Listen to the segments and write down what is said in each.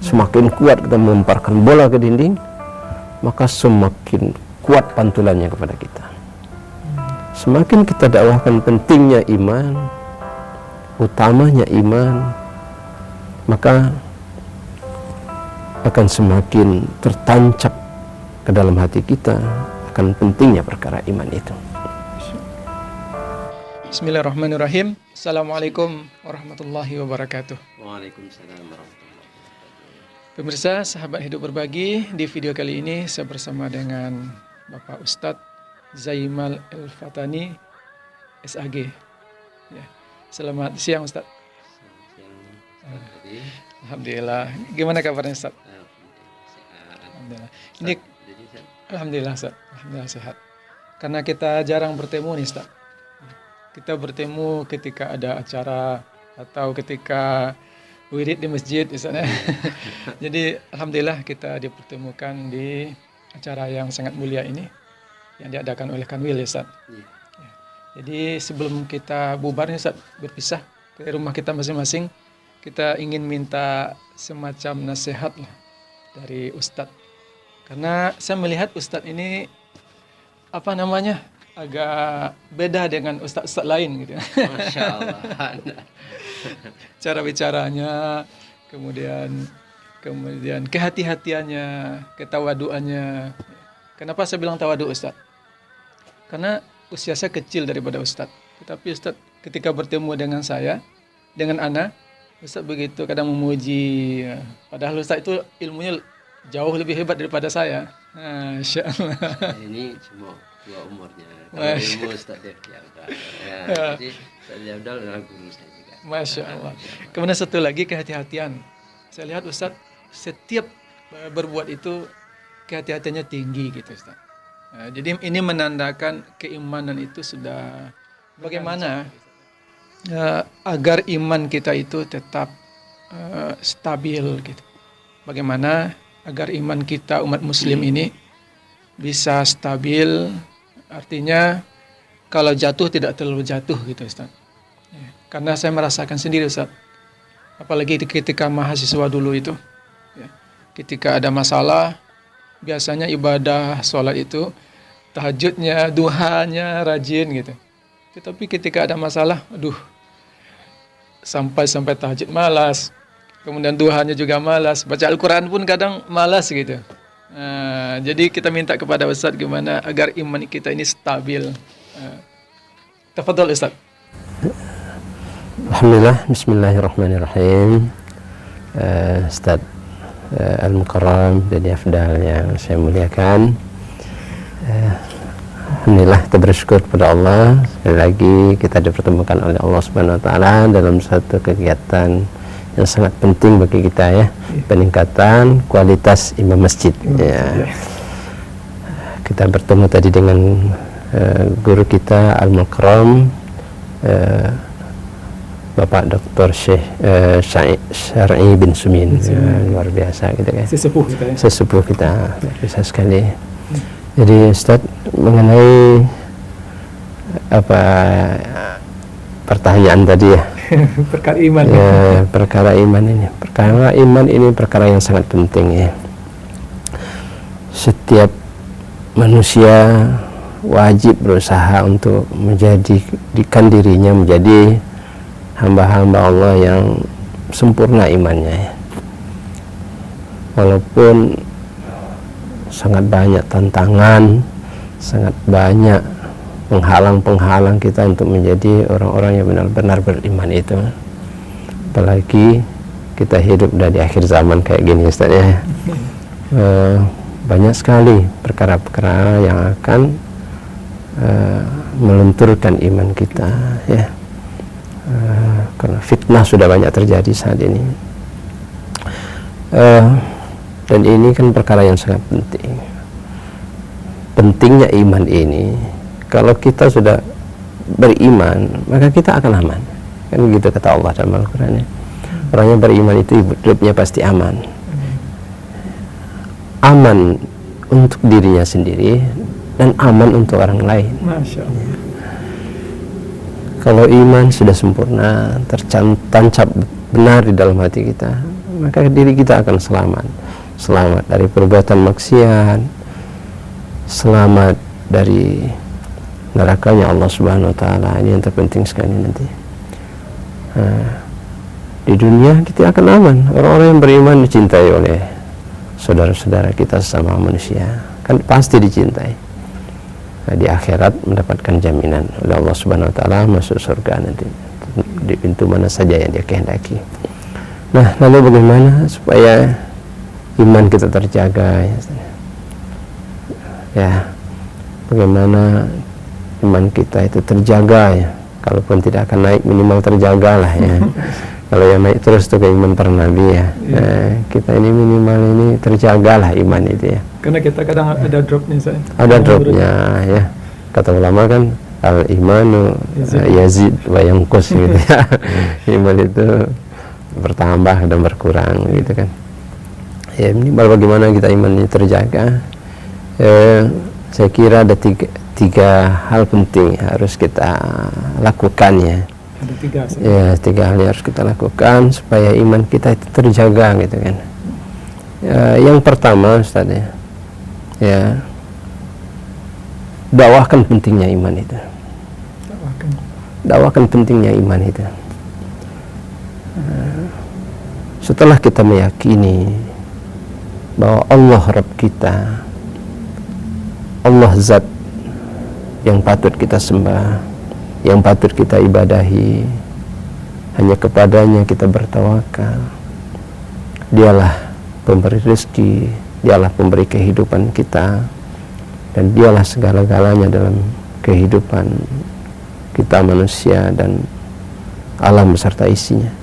Semakin kuat kita melemparkan bola ke dinding, maka semakin kuat pantulannya kepada kita. Semakin kita dakwahkan pentingnya iman, utamanya iman, maka akan semakin tertancap ke dalam hati kita akan pentingnya perkara iman itu. Bismillahirrahmanirrahim. Assalamualaikum warahmatullahi wabarakatuh. Waalaikumsalam warahmatullahi wabarakatuh. Pemirsa, sahabat hidup berbagi, di video kali ini saya bersama dengan Bapak Ustadz Zaimal El-Fatani, SAG. Ya. Selamat siang Ustadz. Alhamdulillah. Gimana kabarnya Ustadz? Alhamdulillah. Ini Alhamdulillah Ustadz. Alhamdulillah sehat. Karena kita jarang bertemu nih Ustadz. Kita bertemu ketika ada acara atau ketika wirid di masjid misalnya. Jadi alhamdulillah kita dipertemukan di acara yang sangat mulia ini yang diadakan oleh Kanwil ya Ustaz. Ya. Jadi sebelum kita bubar nih Ustaz, berpisah ke rumah kita masing-masing, kita ingin minta semacam nasihat lah dari Ustadz. Karena saya melihat Ustadz ini agak beda dengan ustadz-ustadz lain gitu. Masya Allah. Cara bicaranya, kemudian kehati-hatiannya, ketawaduannya. Kenapa saya bilang tawadu Ustadz? Karena usia saya kecil daripada Ustadz. Tetapi Ustadz ketika bertemu dengan saya, dengan Ana, Ustadz begitu kadang memuji. Padahal Ustadz itu ilmunya jauh lebih hebat daripada saya. Masya Allah. Ini cuma dua umurnya. Kalau ilmu Ustadz Jafdal. Jadi Ustadz Jafdal adalah guru saya juga. Masya Allah. Kemudian satu lagi kehati-hatian. Saya lihat Ustadz setiap berbuat itu kehati-hatiannya tinggi gitu Ustadz. Jadi ini menandakan keimanan itu sudah bagaimana agar iman kita itu tetap stabil gitu. Bagaimana agar iman kita umat muslim ini bisa stabil, artinya kalau jatuh tidak terlalu jatuh gitu Ustaz. Karena saya merasakan sendiri Ustaz, apalagi ketika mahasiswa dulu itu, ketika ada masalah, biasanya ibadah sholat itu tahajudnya, duhanya rajin gitu. Tetapi ketika ada masalah, sampai tahajud malas, kemudian duhanya juga malas, baca Al-Quran pun kadang malas gitu. Jadi kita minta kepada Ustaz gimana agar iman kita ini stabil. Tafadhol Ustaz. Alhamdulillah, bismillahirrahmanirrahim. Ustaz Al-Mukarram dan Jafdal yang saya muliakan, alhamdulillah kita bersyukur kepada Allah sekali lagi kita dipertemukan oleh Allah Subhanahu wa taala dalam satu kegiatan yang sangat penting bagi kita ya, peningkatan kualitas imam masjid ya. Kita bertemu tadi dengan guru kita Al-Mukarram, Bapak Dr. Syekh Syar'i bin Sumin, luar biasa gitu kan. Sesepuh kita luar biasa sekali. Jadi Ustaz, mengenai pertanyaan tadi ya, perkara iman ya, perkara iman ini perkara yang sangat penting ya. Setiap manusia wajib berusaha untuk menjadikan dirinya menjadi hamba-hamba Allah yang sempurna imannya ya. Walaupun sangat banyak tantangan, sangat banyak penghalang-penghalang kita untuk menjadi orang-orang yang benar-benar beriman itu. Apalagi kita hidup di akhir zaman kayak gini Ustaz ya. Banyak sekali perkara-perkara yang akan melunturkan iman kita ya. Karena fitnah sudah banyak terjadi saat ini. Dan ini kan perkara yang sangat penting. Pentingnya iman ini, kalau kita sudah beriman, maka kita akan aman. Kan gitu kata Allah dalam Al-Quran. Orang yang beriman itu hidupnya pasti aman. Aman untuk dirinya sendiri dan aman untuk orang lain. Masya Allah. Kalau iman sudah sempurna, tertancap benar di dalam hati kita, maka diri kita akan selamat dari perbuatan maksiat, selamat dari nerakanya Allah Subhanahu wa taala. Ini yang terpenting sekali nanti. Di dunia kita akan aman. Orang-orang yang beriman dicintai oleh saudara-saudara kita sesama manusia, kan pasti dicintai. Nah, di akhirat mendapatkan jaminan oleh Allah Subhanahu wa taala masuk surga nanti di pintu mana saja yang dia kehendaki. Nah, lalu bagaimana supaya iman kita terjaga, ya? Bagaimana iman kita itu terjaga, ya? Kalaupun tidak akan naik, minimal terjagalah, ya. Kalau yang naik terus tuh ke iman para nabi, ya. Nah, kita ini minimal ini terjagalah iman itu, ya. Karena kita kadang ada dropnya, saya. Ada dropnya, ya. Kata ulama kan al imanu yazid wa yanqus gitu, ya. Iman itu bertambah dan berkurang gitu kan. Ya, minimal bagaimana kita iman ini terjaga. Saya kira ada tiga hal penting harus kita lakukan, ya. Ada tiga. Ya, tiga hal yang harus kita lakukan supaya iman kita itu terjaga gitu kan. Yang pertama, Ustaz, ya, dakwahkan pentingnya iman itu. Dakwahkan pentingnya iman itu. Setelah kita meyakini bahwa Allah Rabb kita, Allah Zat yang patut kita sembah, yang patut kita ibadahi, hanya kepadanya kita bertawakal. Dialah pemberi rezeki, dialah pemberi kehidupan kita, dan dialah segala-galanya dalam kehidupan kita manusia dan alam beserta isinya.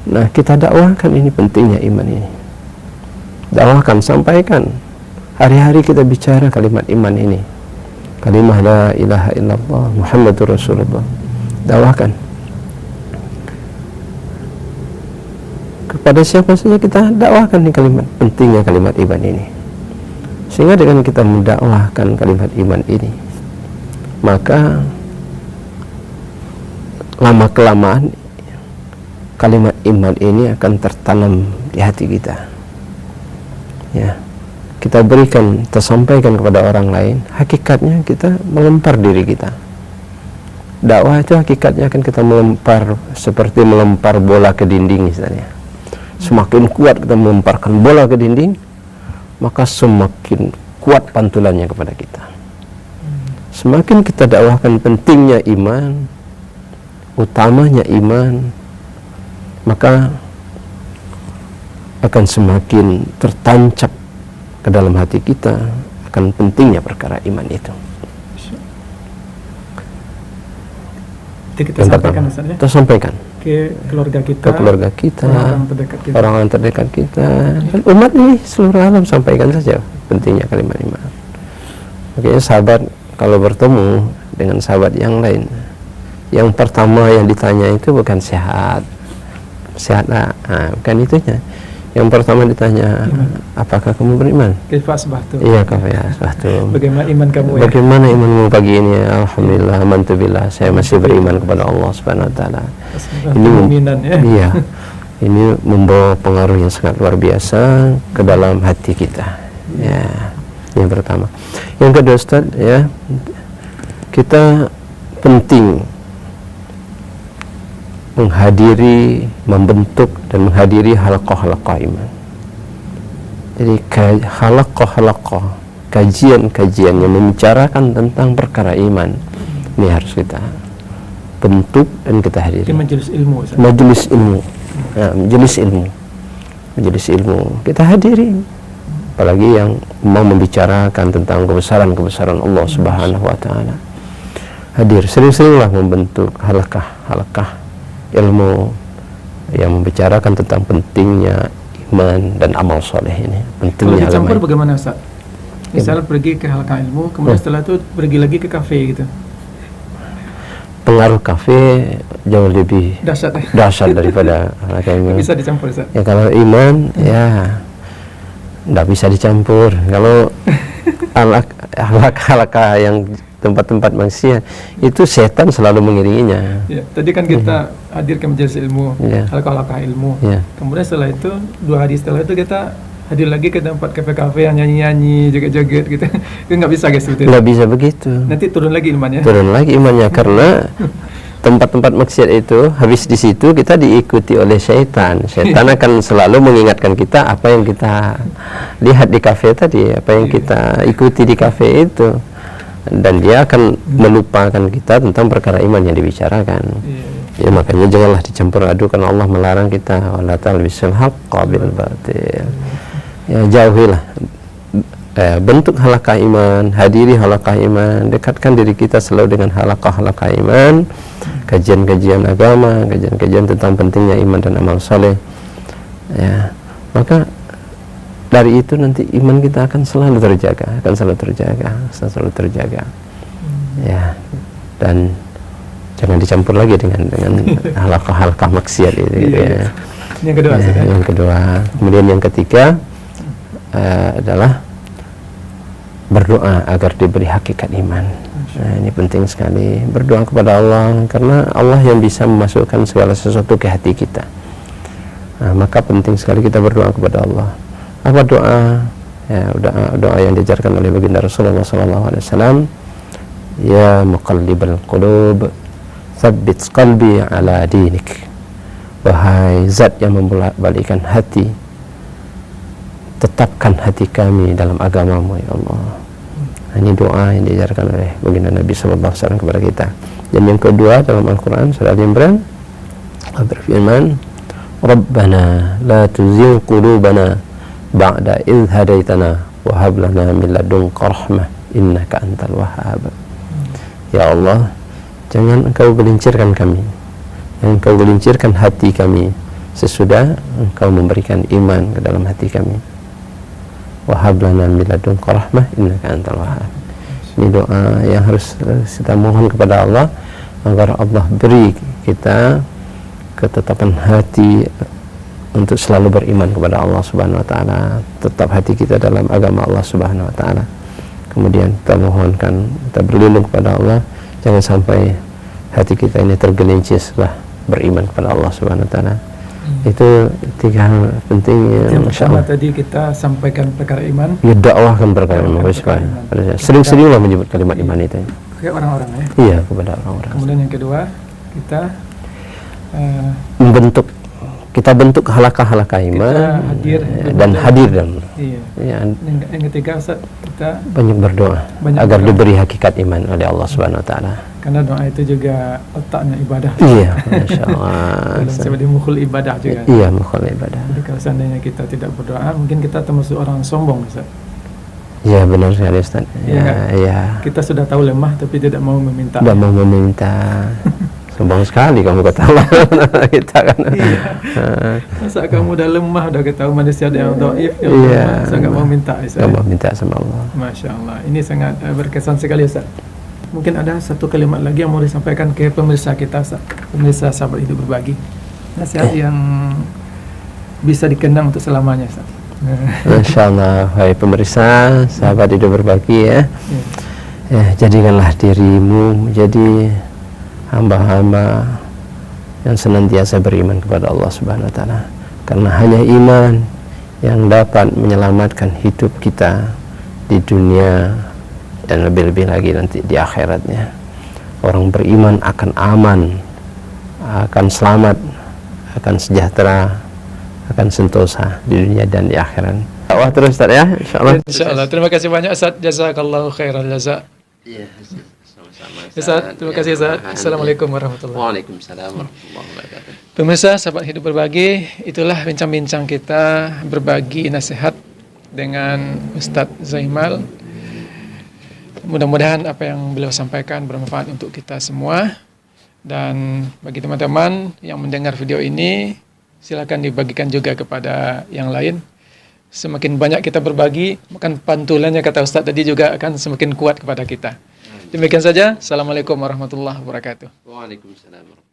Nah, kita dakwahkan ini pentingnya iman ini. Dakwahkan, sampaikan. Hari-hari kita bicara kalimat iman ini. Kalimah la ilaha illallah Muhammadur Rasulullah. Dakwahkan. Kepada siapa saja kita dakwahkan nih kalimat, pentingnya kalimat iman ini. Sehingga dengan kita mendakwahkan kalimat iman ini, maka lama-kelamaan kalimat iman ini akan tertanam di hati kita. Ya. Kita berikan, kita sampaikan kepada orang lain, hakikatnya kita melempar diri kita. Dakwah itu hakikatnya akan kita melempar seperti melempar bola ke dinding misalnya. Semakin kuat kita melemparkan bola ke dinding, maka semakin kuat pantulannya kepada kita. Semakin kita dakwahkan pentingnya iman, utamanya iman, maka akan semakin tertancap ke dalam hati kita akan pentingnya perkara iman itu. Itu kita sampaikan, Ustaz, ya? Kita sampaikan ke keluarga kita, orang-orang terdekat kita, dan umat ini seluruh alam, sampaikan saja pentingnya kalimat iman. Makanya sahabat kalau bertemu dengan sahabat yang lain, yang pertama yang ditanya itu bukan sehat lah, bukan itunya. Yang pertama ditanya, apakah kamu beriman? Iya, kafir. Bagaimana iman kamu? Bagaimana imanmu pagi ini? Alhamdulillah, amantubillah, saya masih beriman kepada Allah Subhanahu wa taala. Iya. Ini membawa pengaruh yang sangat luar biasa ke dalam hati kita. Ya, yang pertama. Yang kedua, Ustaz, ya, kita penting menghadiri, membentuk dan menghadiri halaqah-halaqah iman. Jadi halaqah-halaqah, kajian-kajian yang membicarakan tentang perkara iman, ini harus kita bentuk dan kita hadiri. Majelis ilmu. Majelis ilmu. Nah, majelis ilmu kita hadiri. Apalagi yang mau membicarakan tentang kebesaran-kebesaran Allah Subhanahu wa taala. Hadir, sering-seringlah membentuk halaqah-halaqah ilmu yang membicarakan tentang pentingnya iman dan amal soleh ini. Pentingnya. Kalau dicampur bagaimana, Ustaz? Misal pergi ke halaqah ilmu, kemudian setelah itu pergi lagi ke kafe gitu. Pengaruh kafe jauh lebih dahsyat daripada halaqah ilmu. Bisa dicampur, Ustaz? Ya, kalau iman ya tidak bisa dicampur. Kalau halaqah yang tempat-tempat maksiat, itu setan selalu mengiringinya. Ya, tadi kan kita hadir ke majelis ilmu, Ya. halaqah ilmu. Ya. Kemudian setelah itu 2 hari setelah itu kita hadir lagi ke tempat kafe-kafe yang nyanyi-nyanyi, joget-joget gitu. Itu nggak bisa guys seperti itu. Nggak bisa begitu. Nanti turun lagi imannya. Turun lagi imannya karena tempat-tempat maksiat itu habis di situ kita diikuti oleh syaitan. Syaitan akan selalu mengingatkan kita apa yang kita lihat di kafe tadi, apa yang kita ikuti di kafe itu, dan dia akan melupakan kita tentang perkara iman yang dibicarakan. Ya, makanya janganlah dicampur adukan. Allah melarang kita wala talbisul haqqa bil batil. Ya, jauhilah bentuk halaqah iman, hadiri halaqah iman, dekatkan diri kita selalu dengan halaqah iman, kajian-kajian agama, kajian-kajian tentang pentingnya iman dan amal soleh. Ya, maka dari itu nanti iman kita akan selalu terjaga, selalu terjaga. Ya, dan jangan dicampur lagi dengan halaqah maksiat itu. Gitu, ya. Yang kedua, ya, yang kedua. Kemudian yang ketiga adalah berdoa agar diberi hakikat iman. Nah, ini penting sekali, berdoa kepada Allah, karena Allah yang bisa memasukkan segala sesuatu ke hati kita. Nah, maka penting sekali kita berdoa kepada Allah. Apa doa? Ya, doa yang diajarkan oleh baginda Rasulullah SAW. Ya muqallibal qulub, tsabbit qalbi ala dinik. Wahai zat yang membolak-balikkan hati, tetapkan hati kami dalam agamamu ya Allah. Ini doa yang diajarkan oleh baginda Nabi SAW kepada kita. Dan yang kedua dalam Al-Quran surah Al-Imran, Allah berfirman, Rabbana la tuzigh qulubana ba'da idh hadaitana wa hab lana min ladunka rahmah innaka antal wahhab. Ya Allah, jangan engkau gelincirkan kami, jangan engkau gelincirkan hati kami sesudah engkau memberikan iman ke dalam hati kami. Wahab lana min ladunka rahmah innaka antal wahhab. Ini doa yang harus kita mohon kepada Allah agar Allah beri kita ketetapan hati untuk selalu beriman kepada Allah Subhanahu wa taala, tetap hati kita dalam agama Allah Subhanahu wa taala. Kemudian kita mohonkan, kita berlindung kepada Allah, jangan sampai hati kita ini tergelincir setelah beriman kepada Allah Subhanahu wa taala. Itu 3 hal penting yang pertama tadi kita sampaikan perkara iman. Ya, dakwahkan perkara iman. Sering-seringlah menyebut kalimat iman itu. Ke orang-orang ya. Iya, kepada orang-orang. Kemudian yang kedua, kita kita bentuk halaqah iman, hadir dan hadir dalam. Iya. Ya, yang ketiga Ustaz, kita banyak berdoa agar diberi hakikat iman oleh Allah Subhanahu wa taala. Karena doa itu juga otaknya ibadah. Iya, masyaallah. Sebagai mukhul ibadah juga. Iya, mukhul ibadah. Jadi kalau seandainya kita tidak berdoa, mungkin kita termasuk orang sombong, Ustaz. Iya, benar sekali Ustaz. Iya. Kita sudah tahu lemah tapi tidak mau meminta. Tidak mau meminta. Sombong sekali kamu kata Allah kita kan. Iya. Masa kamu udah lemah, udah ketahui manusia yang dhaif, yang lemah, saya nggak mau minta. Nggak mau minta sama Allah. Masya Allah, ini sangat berkesan sekali Ustaz. Mungkin ada satu kalimat lagi yang mau disampaikan ke pemirsa kita, pemirsa Sahabat Hidup Berbagi. Nasihat yang bisa dikenang untuk selamanya, Ustaz. Masya Allah, hai pemirsa Sahabat Hidup Berbagi ya. Ya, jadikanlah dirimu menjadi hamba-hamba yang senantiasa beriman kepada Allah Subhanahu wa taala. Karena hanya iman yang dapat menyelamatkan hidup kita di dunia dan lebih-lebih lagi nanti di akhiratnya. Orang beriman akan aman, akan selamat, akan sejahtera, akan sentosa di dunia dan di akhirat. Dakwah terus Ustaz ya, insyaallah. Insyaallah. Terima kasih banyak Ustaz. Jazakallahu khairal jazaa. Iya, sama-sama. Ustaz, terima kasih Ustaz. Assalamualaikum warahmatullahi wabarakatuh. Waalaikumsalam warahmatullahi wabarakatuh. Pemirsa Sahabat Hidup Berbagi, itulah bincang-bincang kita berbagi nasihat dengan Ustadz Zaimal. Mudah-mudahan apa yang beliau sampaikan bermanfaat untuk kita semua. Dan bagi teman-teman yang mendengar video ini, silakan dibagikan juga kepada yang lain. Semakin banyak kita berbagi, maka pantulannya kata Ustadz tadi juga akan semakin kuat kepada kita. Demikian saja. Assalamualaikum warahmatullahi wabarakatuh. Waalaikumsalam.